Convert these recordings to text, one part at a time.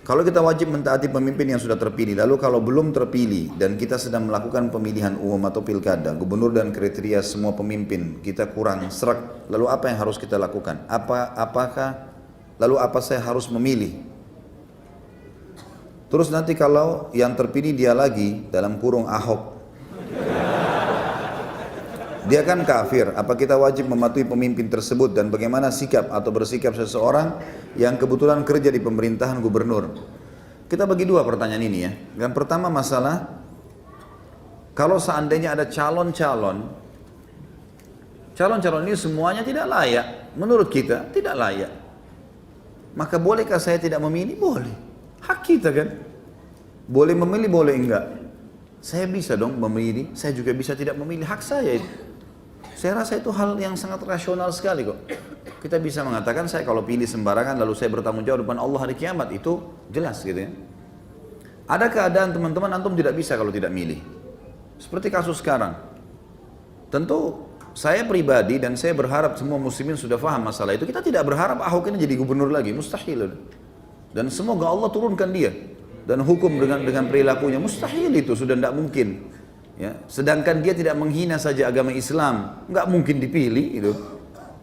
Kalau kita wajib mentaati pemimpin yang sudah terpilih, lalu kalau belum terpilih dan kita sedang melakukan pemilihan umum atau pilkada, gubernur dan kriteria semua pemimpin kita kurang serak, lalu apa yang harus kita lakukan? Lalu apa saya harus memilih? Terus nanti kalau yang terpilih dia lagi, dalam kurung Ahok, dia kan kafir, apa kita wajib mematuhi pemimpin tersebut dan bagaimana sikap atau bersikap seseorang yang kebetulan kerja di pemerintahan gubernur? Kita bagi dua pertanyaan ini ya. Yang pertama masalah, kalau seandainya ada calon-calon ini semuanya tidak layak, menurut kita tidak layak, maka bolehkah saya tidak memilih? Boleh, hak kita kan. Boleh memilih, boleh enggak. Saya bisa dong memilih, saya juga bisa tidak memilih, hak saya itu. Saya rasa itu hal yang sangat rasional sekali kok. Kita bisa mengatakan saya kalau pilih sembarangan lalu saya bertanggung jawab depan Allah hari kiamat, itu jelas gitu ya. Ada keadaan teman-teman antum tidak bisa kalau tidak milih. Seperti kasus sekarang. Tentu saya pribadi dan saya berharap semua muslimin sudah paham masalah itu. Kita tidak berharap Ahok ini jadi gubernur lagi, mustahil. Dan semoga Allah turunkan dia dan hukum dengan perilakunya, mustahil itu, sudah tidak mungkin. Ya, sedangkan dia tidak menghina saja agama Islam, nggak mungkin dipilih itu.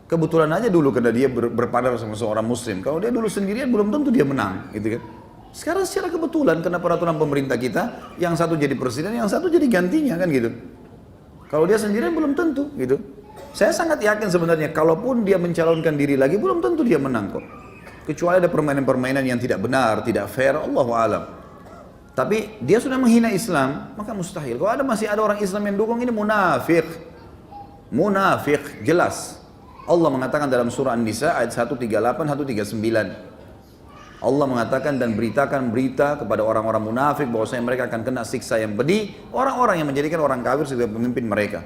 Kebetulan aja dulu karena dia berpadar sama seorang muslim. Kalau dia dulu sendirian belum tentu dia menang, gitu kan. Sekarang secara kebetulan karena peraturan pemerintah kita, yang satu jadi presiden, yang satu jadi gantinya kan gitu. Kalau dia sendirian belum tentu gitu. Saya sangat yakin sebenarnya kalaupun dia mencalonkan diri lagi belum tentu dia menang kok. Kecuali ada permainan-permainan yang tidak benar, tidak fair, Allahu a'lam. Tapi dia sudah menghina Islam, maka mustahil. Kalau masih ada orang Islam yang dukung, ini munafik. Munafik, jelas. Allah mengatakan dalam surah An-Nisa ayat 138, 139. Allah mengatakan dan beritakan berita kepada orang-orang munafik bahwasanya mereka akan kena siksa yang pedih, orang-orang yang menjadikan orang kafir sebagai pemimpin mereka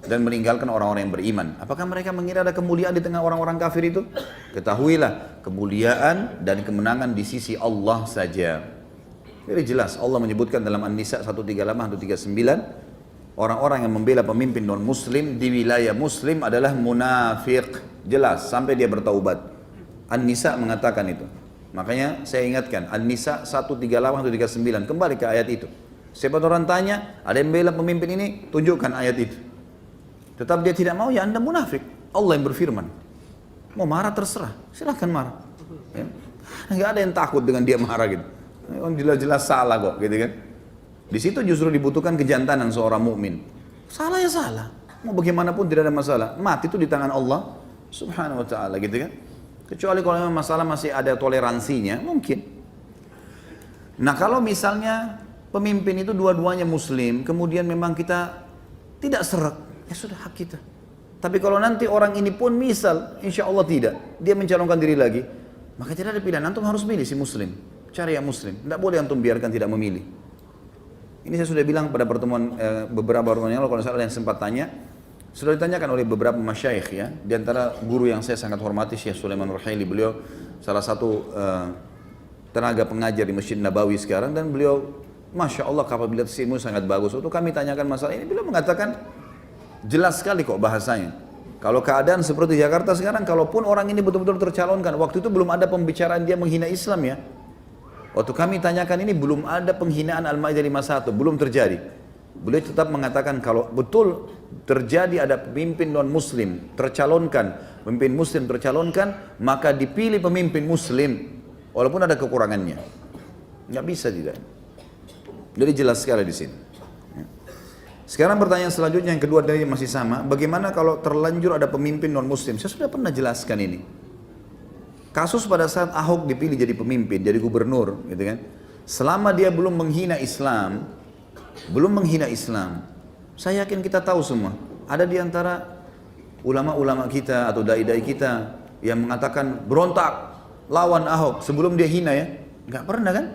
dan meninggalkan orang-orang yang beriman. Apakah mereka mengira ada kemuliaan di tengah orang-orang kafir itu? Ketahuilah, kemuliaan dan kemenangan di sisi Allah saja. Jadi jelas Allah menyebutkan dalam An-Nisa 138, 139, orang-orang yang membela pemimpin non-muslim di wilayah muslim adalah munafik. Jelas, sampai dia bertaubat. An-Nisa mengatakan itu. Makanya saya ingatkan, An-Nisa 138, 139, kembali ke ayat itu. Siapa orang tanya, ada yang membela pemimpin ini, tunjukkan ayat itu. Tetap dia tidak mau, ya Anda munafik. Allah yang berfirman. Mau marah terserah, silahkan marah. Ya. Nggak ada yang takut dengan dia marah gitu. Jelas-jelas salah kok, gitu kan? Di situ justru dibutuhkan kejantanan seorang mukmin. Salah ya salah, mau bagaimanapun tidak ada masalah. Mati itu di tangan Allah Subhanahu Wa Taala, gitu kan? Kecuali kalau memang masalah masih ada toleransinya, mungkin. Nah kalau misalnya pemimpin itu dua-duanya Muslim, kemudian memang kita tidak serak, ya sudah hak kita. Tapi kalau nanti orang ini pun misal, insya Allah tidak, dia mencalonkan diri lagi, maka tidak ada pilihan, antum harus milih si Muslim. Cari yang Muslim, tidak boleh antum biarkan tidak memilih. Ini saya sudah bilang pada pertemuan beberapa pertemuan yang lalu, kalau saya ada yang sempat tanya, sudah ditanyakan oleh beberapa masyayikh ya, di antara guru yang saya sangat hormati Syekh Sulaiman Ruhaili, beliau salah satu tenaga pengajar di Masjid Nabawi sekarang, dan beliau Masya Allah kapabilitas ilmu sangat bagus. Waktu kami tanyakan masalah ini, beliau mengatakan jelas sekali kok bahasanya. Kalau keadaan seperti Jakarta sekarang, kalaupun orang ini betul-betul tercalonkan, waktu itu belum ada pembicaraan dia menghina Islam ya. Waktu kami tanyakan ini belum ada penghinaan Al-Maidah 51, belum terjadi. Beliau tetap mengatakan kalau betul terjadi ada pemimpin non-muslim tercalonkan, pemimpin muslim tercalonkan, maka dipilih pemimpin muslim walaupun ada kekurangannya. Nggak bisa tidak. Jadi jelas sekali di sini. Sekarang pertanyaan selanjutnya yang kedua dari masih sama, bagaimana kalau terlanjur ada pemimpin non-muslim? Saya sudah pernah jelaskan ini. Kasus pada saat Ahok dipilih jadi pemimpin, jadi gubernur, gitu kan. Selama dia belum menghina Islam, saya yakin kita tahu semua. Ada di antara ulama-ulama kita atau dai-dai kita yang mengatakan berontak, lawan Ahok sebelum dia hina ya. Nggak pernah kan?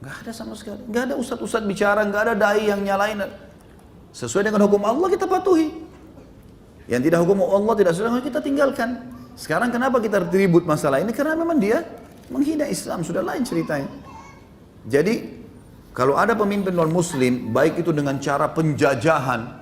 Nggak ada sama sekali. Nggak ada ustadz-ustadz bicara, nggak ada dai yang nyalain. Sesuai dengan hukum Allah kita patuhi. Yang tidak hukum Allah tidak sesuai kita tinggalkan. Sekarang kenapa kita ribut masalah ini? Karena memang dia menghina Islam, sudah lain ceritanya. Jadi kalau ada pemimpin non-muslim, baik itu dengan cara penjajahan,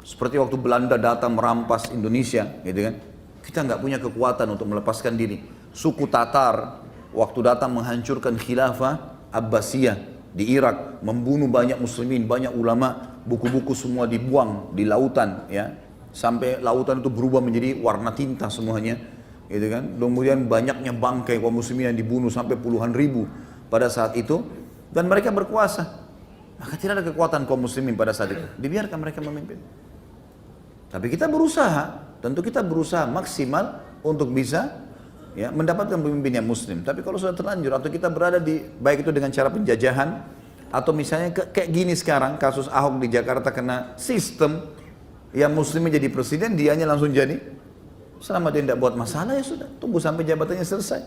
seperti waktu Belanda datang merampas Indonesia, gitu kan? Kita nggak punya kekuatan untuk melepaskan diri. Suku Tatar, waktu datang menghancurkan khilafah Abbasiyah di Irak, membunuh banyak muslimin, banyak ulama, buku-buku semua dibuang di lautan, ya, sampai lautan itu berubah menjadi warna tinta semuanya, gitu kan. Kemudian banyaknya bangkai kaum muslimin yang dibunuh sampai puluhan ribu pada saat itu, dan mereka berkuasa. Maka tidak ada kekuatan kaum muslimin pada saat itu, dibiarkan mereka memimpin. Tapi kita berusaha, tentu kita berusaha maksimal untuk bisa, ya, mendapatkan pemimpin yang muslim. Tapi kalau sudah terlanjur atau kita berada di, baik itu dengan cara penjajahan atau misalnya kayak gini sekarang kasus Ahok di Jakarta, kena sistem yang muslimnya jadi presiden, dianya langsung jadi, selama dia tidak buat masalah ya sudah, tunggu sampai jabatannya selesai.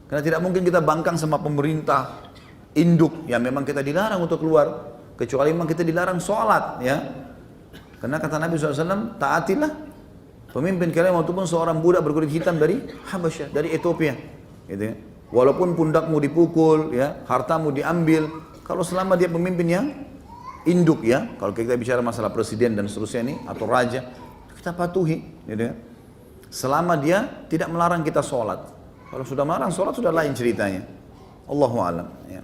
Karena tidak mungkin kita bangkang sama pemerintah induk yang memang kita dilarang untuk keluar, kecuali memang kita dilarang sholat, ya. Karena kata Nabi SAW, taatilah pemimpin kalian walaupun seorang budak berkulit hitam dari Habasyah, dari Ethiopia, gitu ya. Walaupun pundakmu dipukul, ya, hartamu diambil, kalau selama dia pemimpin yang induk, ya, kalau kita bicara masalah presiden dan seterusnya ini atau raja, kita patuhi, gitu ya. Selama dia tidak melarang kita sholat. Kalau sudah melarang sholat sudah lain ceritanya. Allahu a'lam. Ya.